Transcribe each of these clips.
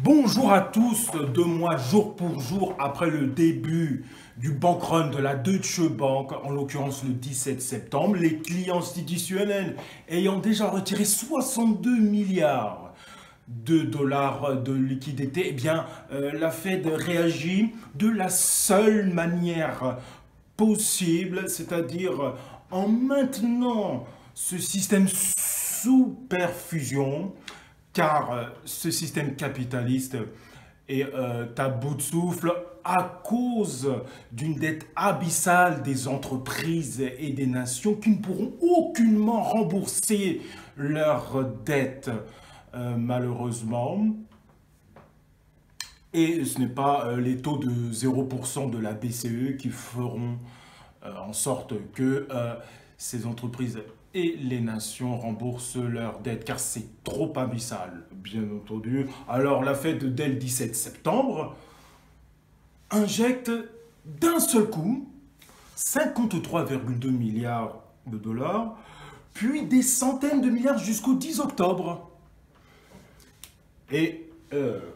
Bonjour à tous, 2 mois jour pour jour après le début du bank run de la Deutsche Bank, en l'occurrence le 17 septembre, les clients institutionnels ayant déjà retiré 62 milliards de dollars de liquidité, la Fed réagit de la seule manière possible, c'est-à-dire en maintenant ce système sous perfusion, car ce système capitaliste est à bout de souffle à cause d'une dette abyssale des entreprises et des nations qui ne pourront aucunement rembourser leurs dettes, malheureusement. Et ce n'est pas les taux de 0% de la BCE qui feront en sorte que ces entreprises et les nations remboursent leurs dettes, car c'est trop abyssal, bien entendu. Alors la Fed, dès le 17 septembre, injecte d'un seul coup 53,2 milliards de dollars, puis des centaines de milliards jusqu'au 10 octobre. Et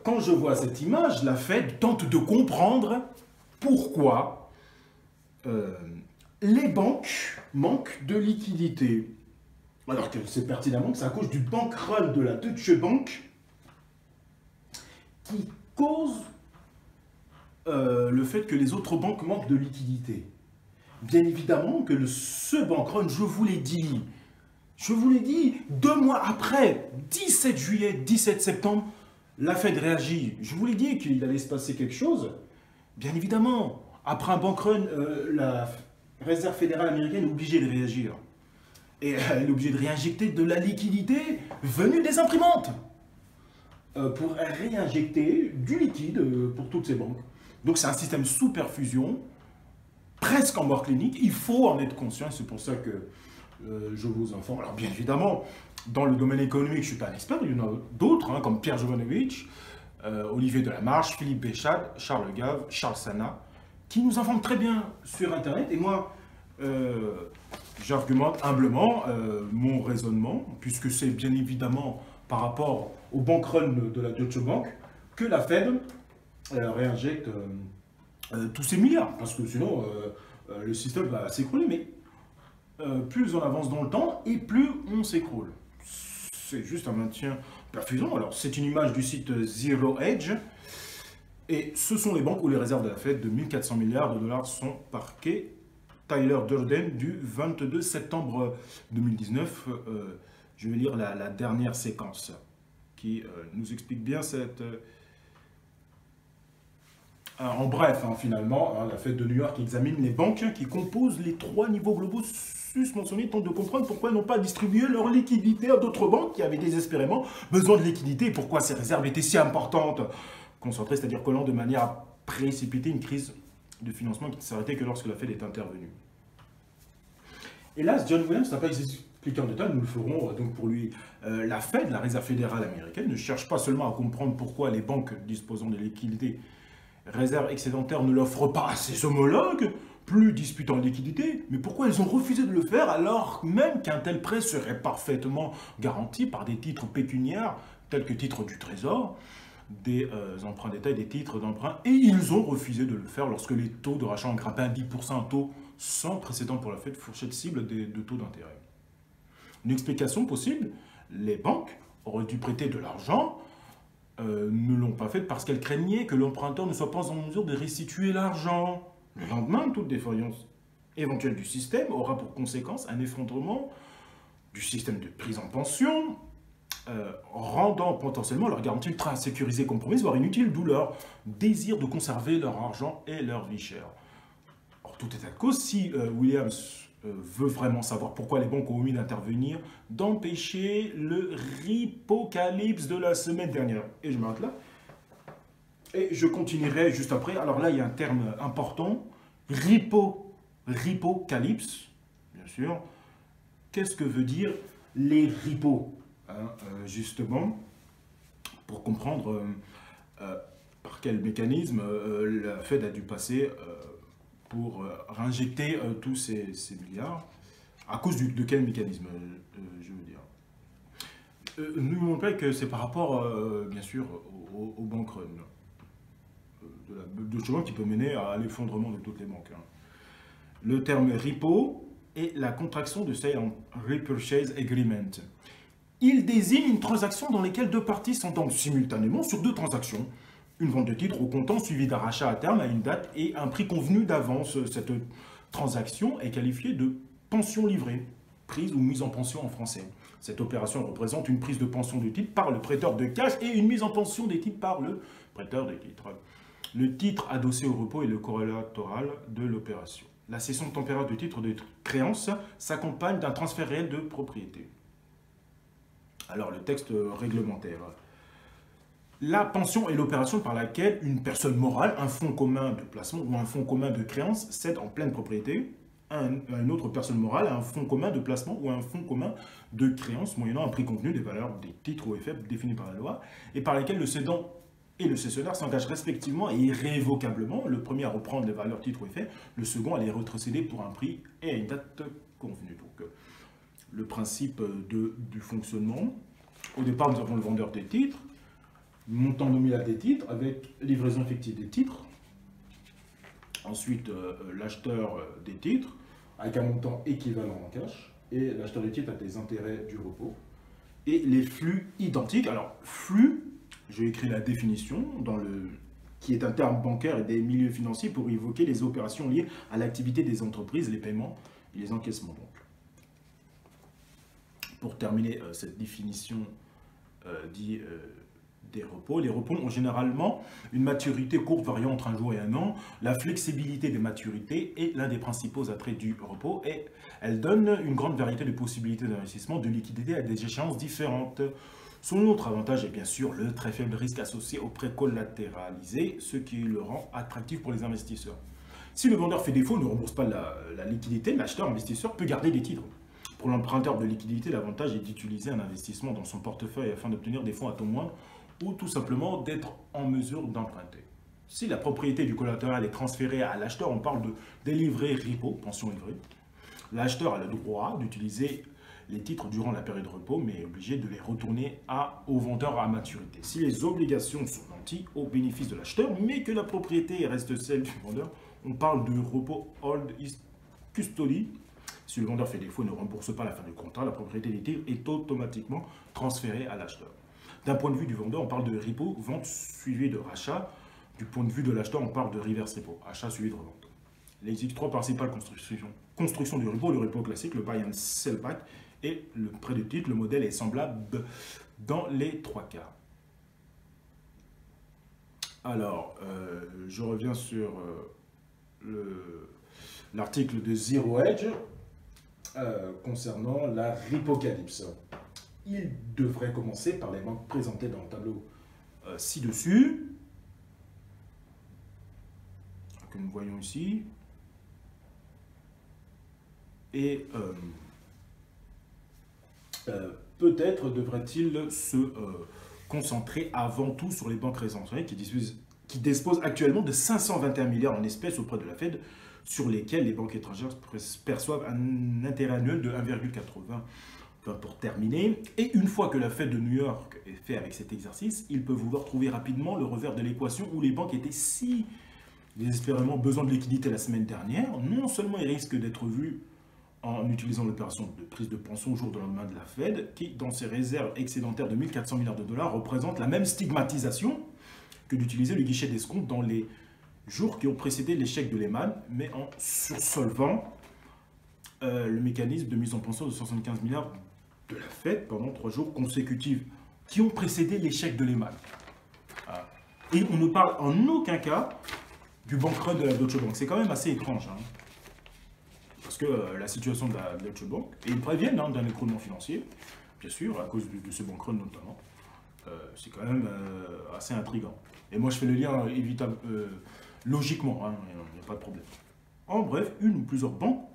quand je vois cette image, la Fed tente de comprendre pourquoi les banques manquent de liquidité. Alors que c'est pertinemment que c'est à cause du bank run de la Deutsche Bank qui cause le fait que les autres banques manquent de liquidité. Bien évidemment que ce bank run, je vous l'ai dit, 2 mois après, 17 juillet, 17 septembre, la Fed réagit. Je vous l'ai dit qu'il allait se passer quelque chose. Bien évidemment, après un bank run, la Réserve fédérale américaine est obligée de réagir. Et elle est obligée de réinjecter de la liquidité venue des imprimantes pour réinjecter du liquide pour toutes ces banques. Donc c'est un système sous perfusion, presque en mort clinique. Il faut en être conscient, c'est pour ça que je vous informe. Alors bien évidemment, dans le domaine économique, je ne suis pas un expert, il y en a d'autres, hein, comme Pierre Jovanovic, Olivier Delamarche, Philippe Béchade, Charles Gave, Charles Sana, qui nous informent très bien sur Internet. Et moi, j'argumente humblement mon raisonnement, puisque c'est bien évidemment par rapport au bank run de la Deutsche Bank que la Fed réinjecte tous ces milliards, parce que sinon le système va s'écrouler. Mais plus on avance dans le temps et plus on s'écroule. C'est juste un maintien perfusion. Alors c'est une image du site Zero Hedge. Et ce sont les banques où les réserves de la Fed de 1400 milliards de dollars sont parquées. Tyler Durden du 22 septembre 2019. Je vais lire la dernière séquence qui nous explique bien cette... en bref, hein, finalement, hein, la Fed de New York examine les banques qui composent les 3 niveaux globaux susmentionnés, tente de comprendre pourquoi elles n'ont pas distribué leur liquidité à d'autres banques qui avaient désespérément besoin de liquidité et pourquoi ces réserves étaient si importantes. Concentrées, c'est-à-dire collant de manière à précipiter une crise de financement qui ne s'arrêtait que lorsque la Fed est intervenue. Hélas, John Williams n'a pas expliqué en détail, nous le ferons donc pour lui. La Fed, la Réserve fédérale américaine, ne cherche pas seulement à comprendre pourquoi les banques disposant de liquidités réserves excédentaires ne l'offrent pas à ses homologues, plus disputant liquidité, mais pourquoi elles ont refusé de le faire alors même qu'un tel prêt serait parfaitement garanti par des titres pécuniaires tels que titres du Trésor, des emprunts d'État et des titres d'emprunt, et ils ont refusé de le faire lorsque les taux de rachat ont grimpé à 10%, un taux sans précédent pour la Fed, fourchette cible de taux d'intérêt. Une explication possible, les banques auraient dû prêter de l'argent, ne l'ont pas fait parce qu'elles craignaient que l'emprunteur ne soit pas en mesure de restituer l'argent. Le lendemain, toute défaillance éventuelle du système aura pour conséquence un effondrement du système de prise en pension, rendant potentiellement leur garantie ultra sécurisée, compromise, voire inutile, d'où leur désir de conserver leur argent et leur vie chère. Or, tout est à cause, si Williams veut vraiment savoir pourquoi les banques ont omis d'intervenir, d'empêcher le ripocalypse de la semaine dernière. Et je m'arrête là. Et je continuerai juste après. Alors là, il y a un terme important, ripocalypse, bien sûr. Qu'est-ce que veut dire les ripos, hein, justement, pour comprendre par quel mécanisme la Fed a dû passer pour réinjecter tous ces milliards. À cause de quel mécanisme, je veux dire. N'oublions pas que c'est par rapport, bien sûr, aux banques de la Deutsche Bank qui peut mener à l'effondrement de toutes les banques. Hein. Le terme repo est la contraction de Sale and Repurchase Agreement. Il désigne une transaction dans laquelle deux parties s'entendent simultanément sur deux transactions. Une vente de titres au comptant suivie d'un rachat à terme à une date et un prix convenu d'avance. Cette transaction est qualifiée de pension livrée, prise ou mise en pension en français. Cette opération représente une prise de pension de titre par le prêteur de cash et une mise en pension des titres par le prêteur de titres. Le titre adossé au repos est le collatéral de l'opération. La cession temporaire de titre de créance s'accompagne d'un transfert réel de propriété. Alors, le texte réglementaire. La pension est l'opération par laquelle une personne morale, un fonds commun de placement ou un fonds commun de créance cède en pleine propriété à une autre personne morale, à un fonds commun de placement ou un fonds commun de créance moyennant un prix convenu des valeurs des titres OFF définis par la loi et par lesquels le cédant et le cessionnaire s'engagent respectivement et irrévocablement, le premier à reprendre les valeurs titres OFF, le second à les retrocéder pour un prix et à une date convenue. Donc, le principe du fonctionnement. Au départ, nous avons le vendeur des titres, montant nominal des titres avec livraison effective des titres. Ensuite, l'acheteur des titres avec un montant équivalent en cash. Et l'acheteur des titres a des intérêts du repos. Et les flux identiques. Alors, flux, j'ai écrit la définition qui est un terme bancaire et des milieux financiers pour évoquer les opérations liées à l'activité des entreprises, les paiements et les encaissements. Donc, pour terminer cette définition des repos, les repos ont généralement une maturité courte variant entre un jour et un an. La flexibilité des maturités est l'un des principaux attraits du repos et elle donne une grande variété de possibilités d'investissement, de liquidité à des échéances différentes. Son autre avantage est bien sûr le très faible risque associé aux prêts collatéralisés, ce qui le rend attractif pour les investisseurs. Si le vendeur fait défaut et ne rembourse pas la liquidité, l'acheteur investisseur peut garder des titres. Pour l'emprunteur de liquidité, l'avantage est d'utiliser un investissement dans son portefeuille afin d'obtenir des fonds à taux moindre ou tout simplement d'être en mesure d'emprunter. Si la propriété du collatéral est transférée à l'acheteur, on parle de délivrer repo, pension livrée. L'acheteur a le droit d'utiliser les titres durant la période de repos, mais est obligé de les retourner au vendeur à maturité. Si les obligations sont nanties au bénéfice de l'acheteur, mais que la propriété reste celle du vendeur, on parle de repos hold is custody. Si le vendeur fait défaut et ne rembourse pas à la fin du contrat, la propriété des titres est automatiquement transférée à l'acheteur. D'un point de vue du vendeur, on parle de repo, vente suivie de rachat. Du point de vue de l'acheteur, on parle de reverse repo, achat suivi de revente. Il existe trois principales constructions du repo, le repo classique, le buy and sell back et le prêt de titre. Le modèle est semblable dans les trois cas. Alors, je reviens sur l'article de Zero Hedge concernant la Ripocalypse. Il devrait commencer par les banques présentées dans le tableau ci-dessus, que nous voyons ici. Et peut-être devrait-il se concentrer avant tout sur les banques résidentielles qui disposent actuellement de 521 milliards en espèces auprès de la Fed, sur lesquels les banques étrangères perçoivent un intérêt annuel de 1,80. Pour terminer, et une fois que la Fed de New York est fait avec cet exercice, il peut vouloir trouver rapidement le revers de l'équation où les banques étaient si désespérément besoin de liquidité la semaine dernière. Non seulement ils risquent d'être vus en utilisant l'opération de prise de pension au jour de lendemain de la Fed, qui, dans ses réserves excédentaires de 1400 milliards de dollars, représente la même stigmatisation que d'utiliser le guichet d'escompte dans les jours qui ont précédé l'échec de Lehman, mais en sursolvant le mécanisme de mise en pension de 75 milliards de la Fed pendant 3 jours consécutifs qui ont précédé l'échec de Lehman. Et on ne parle en aucun cas du bank run de la Deutsche Bank. C'est quand même assez étrange. Hein, parce que la situation de la Deutsche Bank, et ils préviennent d'un écroulement financier, bien sûr, à cause de ce bank run notamment, c'est quand même assez intriguant. Et moi je fais le lien évitable, logiquement, hein, il n'y a pas de problème. En bref, une ou plusieurs banques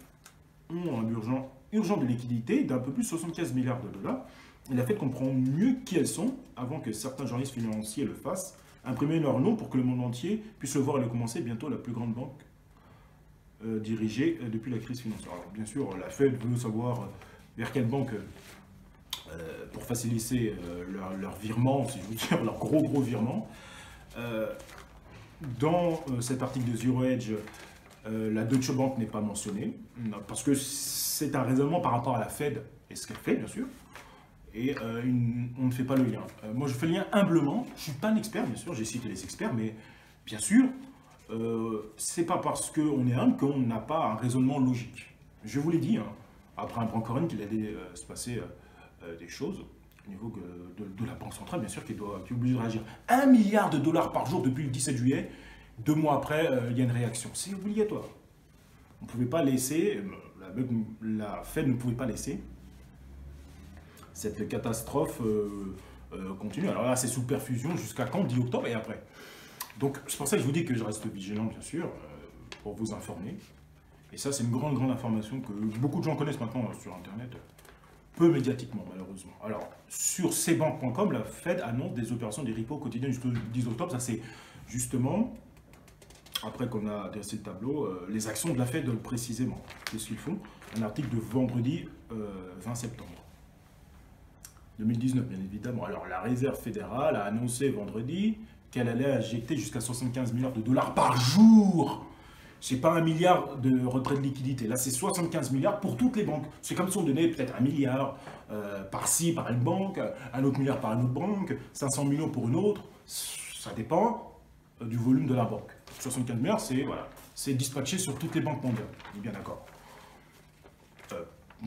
ont un besoin urgent de liquidité d'un peu plus de 75 milliards de dollars. Et la Fed comprend mieux qui elles sont, avant que certains journalistes financiers le fassent, imprimer leur nom pour que le monde entier puisse le voir et le commencer. Bientôt la plus grande banque dirigée depuis la crise financière. Alors bien sûr, la Fed veut savoir vers quelle banque pour faciliter leur virement, si je veux dire, leur gros virement. Dans cet article de Zero Hedge, la Deutsche Bank n'est pas mentionnée, parce que c'est un raisonnement par rapport à la Fed et ce qu'elle fait, bien sûr, et on ne fait pas le lien. Moi, je fais le lien humblement. Je ne suis pas un expert, bien sûr, j'ai cité les experts, mais bien sûr, c'est pas parce qu'on est humble qu'on n'a pas un raisonnement logique. Je vous l'ai dit, hein, après un Bank qu'il allait se passer des choses au niveau de la Banque centrale, bien sûr, qui est obligée de réagir. 1 milliard de dollars par jour depuis le 17 juillet, 2 mois après, il y a une réaction. C'est obligatoire. On ne pouvait pas laisser, la Fed ne pouvait pas laisser cette catastrophe continue. Alors là, c'est sous perfusion jusqu'à quand? 10 octobre et après. Donc, c'est pour ça que je vous dis que je reste vigilant, bien sûr, pour vous informer. Et ça, c'est une grande information que beaucoup de gens connaissent maintenant sur Internet, peu médiatiquement, malheureusement. Alors, sur cbank.com, la Fed annonce des opérations des repos quotidiennes jusqu'au 10 octobre. Ça, c'est justement, après qu'on a dressé le tableau, les actions de la Fed précisément. Qu'est-ce qu'ils font? Un article de vendredi 20 septembre 2019, bien évidemment. Alors, la Réserve fédérale a annoncé vendredi qu'elle allait injecter jusqu'à 75 milliards de dollars par jour. C'est pas 1 milliard de retrait de liquidité. Là, c'est 75 milliards pour toutes les banques. C'est comme si on donnait peut-être 1 milliard par-ci, par une banque, un autre milliard par une autre banque, 500 millions pour une autre. Ça dépend du volume de la banque. 75 milliards, c'est voilà, dispatché sur toutes les banques mondiales. On est bien d'accord.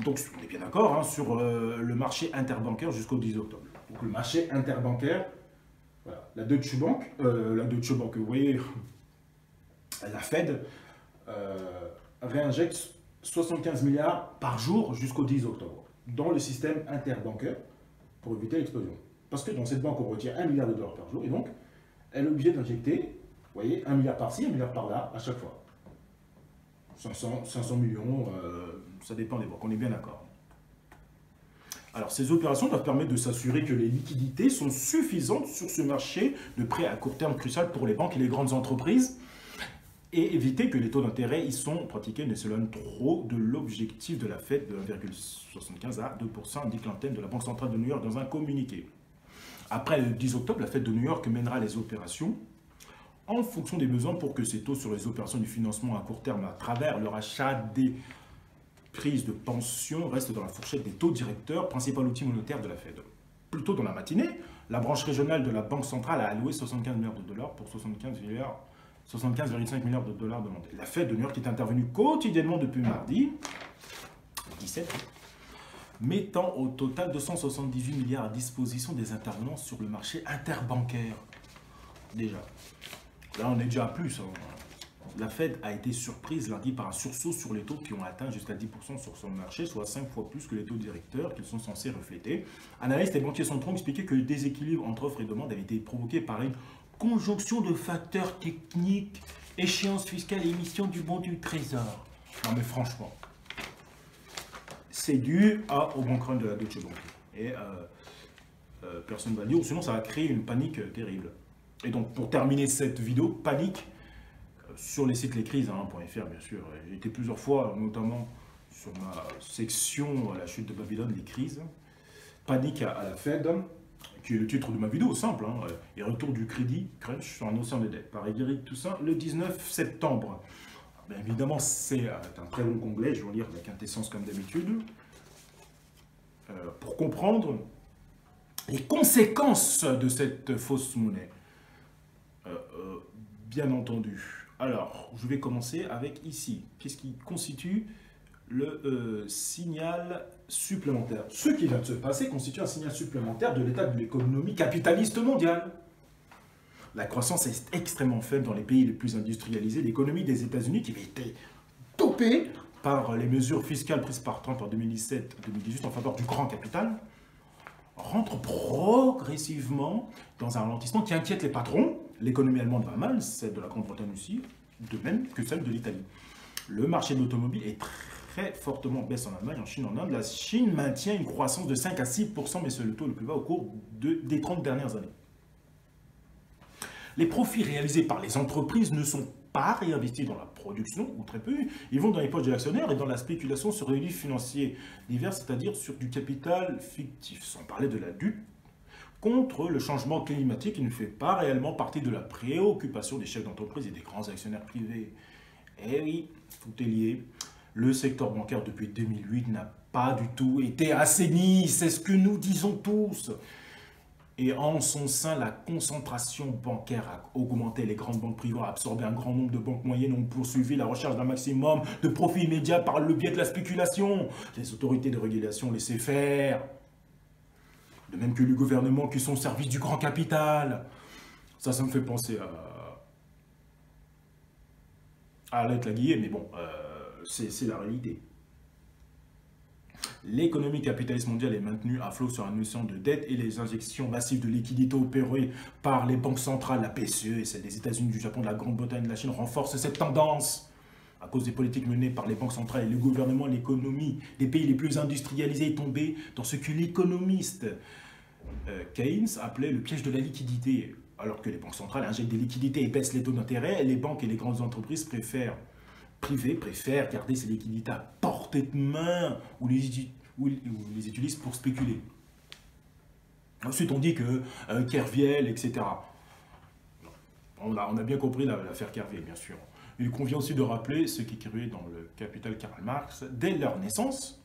Donc, on est bien d'accord hein, sur le marché interbancaire jusqu'au 10 octobre. Donc, le marché interbancaire, voilà, la Deutsche Bank, vous voyez, la Fed réinjecte 75 milliards par jour jusqu'au 10 octobre dans le système interbancaire pour éviter l'explosion. Parce que dans cette banque, on retire 1 milliard de dollars par jour et donc, elle est obligée d'injecter, vous voyez, 1 milliard par-ci, 1 milliard par-là, à chaque fois. 500 millions, ça dépend des banques, on est bien d'accord. Alors, ces opérations doivent permettre de s'assurer que les liquidités sont suffisantes sur ce marché de prêts à court terme crucial pour les banques et les grandes entreprises et éviter que les taux d'intérêt y sont pratiqués ne s'éloignent trop de l'objectif de la Fed de 1,75 à 2%, indique l'antenne de la Banque centrale de New York dans un communiqué. Après le 10 octobre, la Fed de New York mènera les opérations en fonction des besoins pour que ces taux sur les opérations du financement à court terme à travers leur achat des prises de pension restent dans la fourchette des taux directeurs, principal outil monétaire de la Fed. Plus tôt dans la matinée, la branche régionale de la Banque centrale a alloué 75 milliards de dollars pour 75,5 milliards de dollars demandés. La Fed de New York est intervenue quotidiennement depuis mardi 17, mettant au total 278 milliards à disposition des intervenants sur le marché interbancaire. Déjà. Là, on est déjà à plus. Hein. La Fed a été surprise lundi par un sursaut sur les taux qui ont atteint jusqu'à 10% sur son marché, soit 5 fois plus que les taux directeurs qu'ils sont censés refléter. Analystes et banquiers centraux ont expliqué que le déséquilibre entre offre et demande avait été provoqué par une conjonction de facteurs techniques, échéances fiscales et émission du bon du trésor. Non mais franchement, c'est dû au bank run de la Deutsche Bank. Et personne ne va le dire, sinon ça va créer une panique terrible. Et donc pour terminer cette vidéo, panique, sur les sites lescrises.fr bien sûr. J'ai été plusieurs fois, notamment sur ma section La chute de Babylone, les crises. Panique à la Fed, qui est le titre de ma vidéo, simple, hein, et retour du crédit, crunch sur un océan de dettes, par Eric Toussaint, le 19 septembre. Bien évidemment, c'est un très long onglet, je vais lire la quintessence comme d'habitude, pour comprendre les conséquences de cette fausse monnaie. Bien entendu. Alors, je vais commencer avec ici. Qu'est-ce qui constitue le signal supplémentaire? Ce qui vient de se passer constitue un signal supplémentaire de l'état de l'économie capitaliste mondiale. La croissance est extrêmement faible dans les pays les plus industrialisés. L'économie des États-Unis, qui avait été topée par les mesures fiscales prises par Trump en 2017-2018 en faveur du grand capital, rentre progressivement dans un ralentissement qui inquiète les patrons. L'économie allemande va mal, celle de la Grande-Bretagne aussi, de même que celle de l'Italie. Le marché de l'automobile est très fortement en baisse en Allemagne, en Chine, en Inde. La Chine maintient une croissance de 5 à 6%, mais c'est le taux le plus bas au cours des 30 dernières années. Les profits réalisés par les entreprises ne sont pas réinvestis dans la production, ou très peu. Ils vont dans les poches de l'actionnaire et dans la spéculation sur les livres financiers divers, c'est-à-dire sur du capital fictif, sans parler de la lutte contre le changement climatique qui ne fait pas réellement partie de la préoccupation des chefs d'entreprise et des grands actionnaires privés. Eh oui, tout est lié. Le secteur bancaire depuis 2008 n'a pas du tout été assaini, c'est ce que nous disons tous. Et en son sein, la concentration bancaire a augmenté. Les grandes banques privées ont absorbé un grand nombre de banques moyennes, ont poursuivi la recherche d'un maximum de profits immédiats par le biais de la spéculation. Les autorités de régulation laissaient faire. De même que le gouvernement qui sont au service du grand capital. Ça me fait penser à Arlette Laguillet, mais bon, c'est la réalité. L'économie capitaliste mondiale est maintenue à flot sur un océan de dette et les injections massives de liquidités opérées par les banques centrales, la PCE et celle des États-Unis, du Japon, de la Grande-Bretagne et de la Chine renforcent cette tendance. À cause des politiques menées par les banques centrales et le gouvernement, l'économie des pays les plus industrialisés est tombée dans ce que l'économiste Keynes appelait le piège de la liquidité. Alors que les banques centrales injectent des liquidités et baissent les taux d'intérêt, les banques et les grandes entreprises privées préfèrent garder ces liquidités à portée de main ou les utilisent pour spéculer. Ensuite, on dit que Kerviel, etc. On a bien compris l'affaire Kerviel, bien sûr. Il convient aussi de rappeler ce qu'écrivait dans le Capital Karl Marx. Dès leur naissance,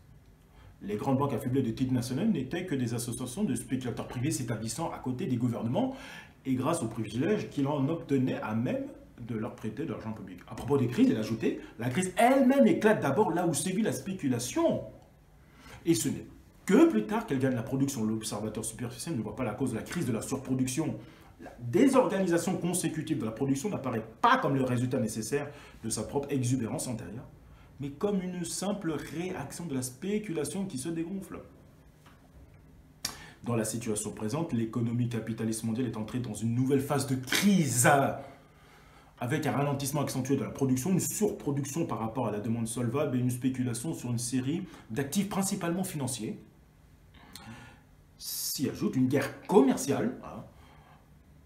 les grandes banques affublées de titres nationaux n'étaient que des associations de spéculateurs privés s'établissant à côté des gouvernements et grâce aux privilèges qu'ils en obtenaient à même de leur prêter de l'argent public. À propos des crises, il a ajouté, la crise elle-même éclate d'abord là où sévit la spéculation. Et ce n'est que plus tard qu'elle gagne la production. L'observateur superficiel ne voit pas la cause de la crise de la surproduction. La désorganisation consécutive de la production n'apparaît pas comme le résultat nécessaire de sa propre exubérance antérieure, mais comme une simple réaction de la spéculation qui se dégonfle. Dans la situation présente, l'économie capitaliste mondiale est entrée dans une nouvelle phase de crise, avec un ralentissement accentué de la production, une surproduction par rapport à la demande solvable et une spéculation sur une série d'actifs principalement financiers. S'y ajoute une guerre commerciale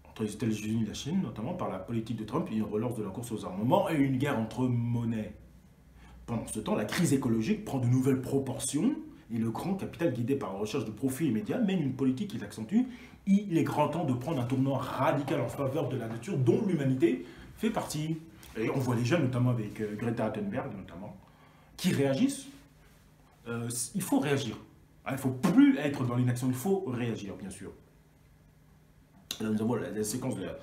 entre les États-Unis et la Chine, notamment par la politique de Trump et une relance de la course aux armements et une guerre entre monnaies. Pendant ce temps, la crise écologique prend de nouvelles proportions et le grand capital guidé par la recherche de profits immédiats mène une politique qui l'accentue. Il est grand temps de prendre un tournant radical en faveur de la nature dont l'humanité fait partie. Et on voit les jeunes, notamment avec Greta Thunberg, notamment, qui réagissent. Il faut réagir. Il ne faut plus être dans l'inaction, il faut réagir, bien sûr. Là, nous avons la séquence de la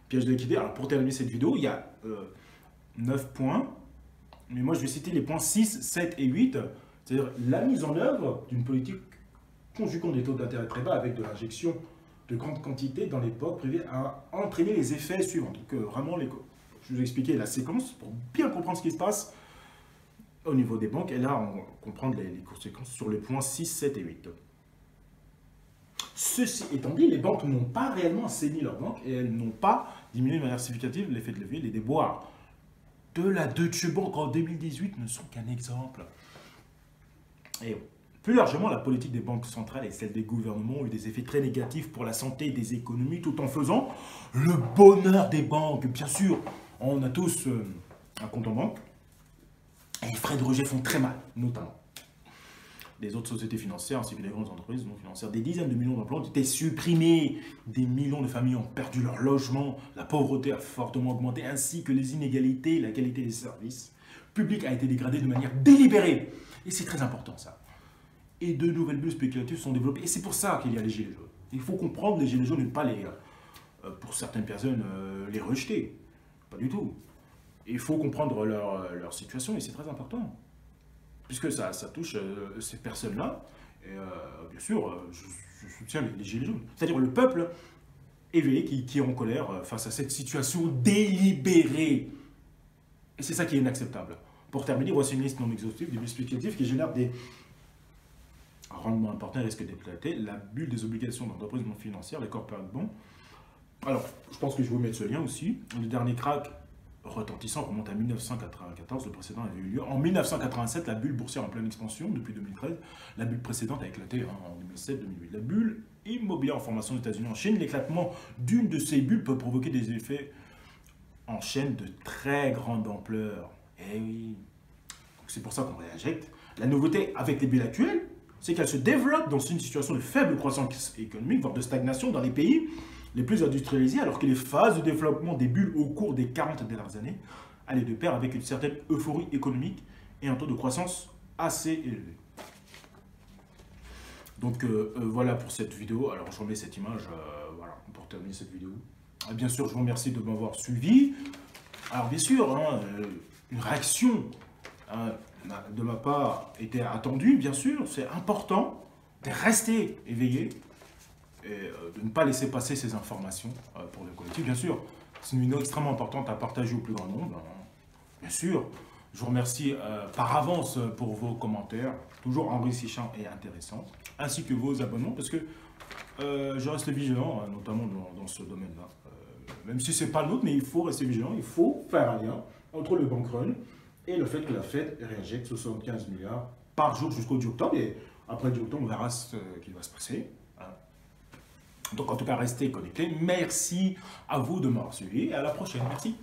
piège de l'équité. Alors, pour terminer cette vidéo, il y a 9 points. Mais moi, je vais citer les points 6, 7 et 8. C'est-à-dire la mise en œuvre d'une politique conjuguant des taux d'intérêt très bas avec de l'injection de grandes quantités dans les banques privées a entraîné les effets suivants. Donc, vraiment, je vais vous expliquer la séquence pour bien comprendre ce qui se passe au niveau des banques. Et là, on va comprendre les conséquences sur les points 6, 7 et 8. Ceci étant dit, les banques n'ont pas réellement assaini leurs banques et elles n'ont pas diminué de manière significative l'effet de levier, les déboires de la Deutsche Bank en 2018 ne sont qu'un exemple. Et plus largement, la politique des banques centrales et celle des gouvernements ont eu des effets très négatifs pour la santé des économies tout en faisant le bonheur des banques. Bien sûr, on a tous un compte en banque et les frais de rejet font très mal, notamment. Les autres sociétés financières ainsi que les grandes entreprises non financières, des dizaines de millions d'emplois ont été supprimés, des millions de familles ont perdu leur logement, la pauvreté a fortement augmenté ainsi que les inégalités, la qualité des services publics a été dégradée de manière délibérée. Et c'est très important ça. Et de nouvelles bulles spéculatives sont développées. Et c'est pour ça qu'il y a les gilets jaunes. Il faut comprendre les gilets jaunes et ne pas pour certaines personnes, les rejeter. Pas du tout. Il faut comprendre leur situation et c'est très important. Puisque ça touche ces personnes-là. Et bien sûr, je soutiens les gilets jaunes. C'est-à-dire le peuple éveillé qui est en colère face à cette situation délibérée. Et c'est ça qui est inacceptable. Pour terminer, voici une liste non exhaustive des bulles spéculatives qui génèrent des rendements importants et risques d'éclater. La bulle des obligations d'entreprises non financières, les corporate bonds. Alors, je pense que je vais vous mettre ce lien aussi. Le dernier crack retentissant remonte à 1994, le précédent avait eu lieu. En 1987, la bulle boursière en pleine expansion, depuis 2013, la bulle précédente a éclaté en 2007-2008. La bulle immobilière en formation aux États-Unis en Chine, l'éclatement d'une de ces bulles peut provoquer des effets en chaîne de très grande ampleur. Eh oui, c'est pour ça qu'on réinjecte. La nouveauté avec les bulles actuelles, c'est qu'elles se développent dans une situation de faible croissance économique, voire de stagnation dans les pays les plus industrialisés, alors que les phases de développement des bulles au cours des 40 dernières années allaient de pair avec une certaine euphorie économique et un taux de croissance assez élevé. Donc voilà pour cette vidéo. Alors je remets cette image voilà, pour terminer cette vidéo. Bien sûr, je vous remercie de m'avoir suivi. Alors bien sûr, hein, une réaction de ma part était attendue, bien sûr. C'est important de rester éveillé et de ne pas laisser passer ces informations pour le collectif. Bien sûr, c'est une vidéo extrêmement importante à partager au plus grand nombre. Bien sûr, je vous remercie par avance pour vos commentaires, toujours enrichissants et intéressants, ainsi que vos abonnements, parce que je reste vigilant, notamment dans ce domaine-là. Même si ce n'est pas le nôtre, mais il faut rester vigilant, il faut faire un lien entre le bank run et le fait que la Fed réinjecte 75 milliards par jour jusqu'au 10 octobre. Et après le 10 octobre, on verra ce qui va se passer. Donc en tout cas, restez connectés. Merci à vous de m'avoir suivi et à la prochaine. Merci.